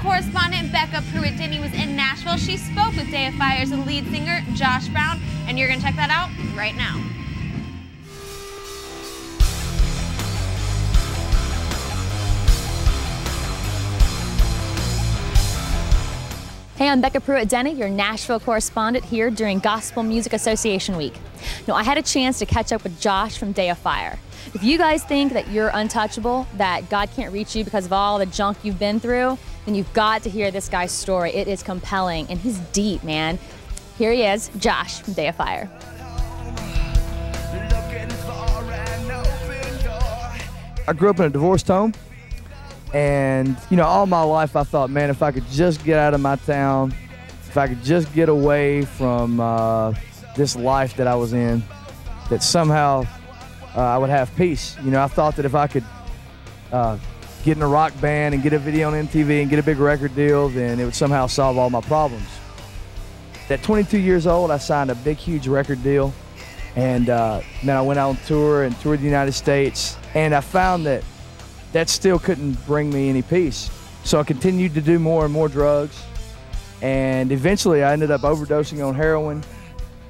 correspondent Becca Pruitt-Denny was in Nashville. She spoke with Day of Fire's lead singer, Josh Brown, and you're going to check that out right now. Hey, I'm Becca Pruitt-Denny, your Nashville correspondent here during Gospel Music Association Week. Now, I had a chance to catch up with Josh from Day of Fire. If you guys think that you're untouchable, that God can't reach you because of all the junk you've been through, then you've got to hear this guy's story. It is compelling, and he's deep, man. Here he is, Josh from Day of Fire. I grew up in a divorced home. And, you know, all my life I thought, man, if I could just get out of my town, if I could just get away from this life that I was in, that somehow I would have peace. You know, I thought that if I could get in a rock band and get a video on MTV and get a big record deal, then it would somehow solve all my problems. At 22 years old, I signed a big, huge record deal. And then I went out on tour and toured the United States. And I found that still couldn't bring me any peace. So I continued to do more and more drugs. And eventually I ended up overdosing on heroin.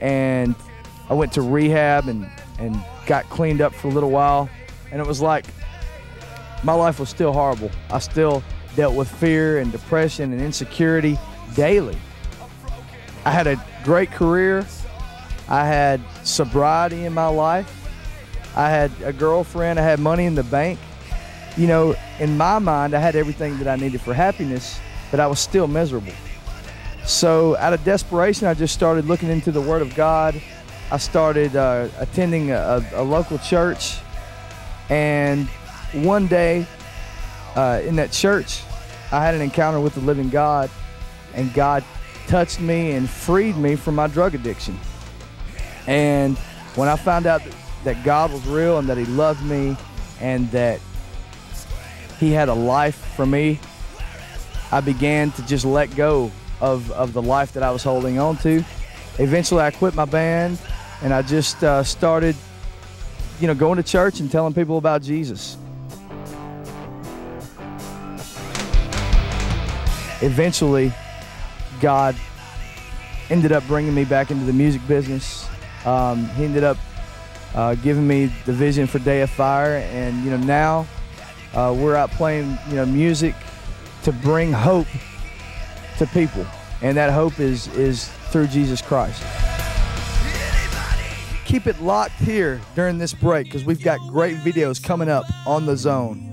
And I went to rehab and got cleaned up for a little while. And it was like, my life was still horrible. I still dealt with fear and depression and insecurity daily. I had a great career. I had sobriety in my life. I had a girlfriend. I had money in the bank. You know, in my mind, I had everything that I needed for happiness, but I was still miserable. So out of desperation, I just started looking into the Word of God. I started attending a local church. And one day in that church, I had an encounter with the living God, and God touched me and freed me from my drug addiction. And when I found out that God was real and that He loved me and that He had a life for me, I began to just let go of the life that I was holding on to. Eventually I quit my band and I just started, you know, going to church and telling people about Jesus. Eventually God ended up bringing me back into the music business. He ended up giving me the vision for Day of Fire, and you know, now we're out playing, you know, music to bring hope to people, and that hope is through Jesus Christ. Keep it locked here during this break because we've got great videos coming up on The Zone.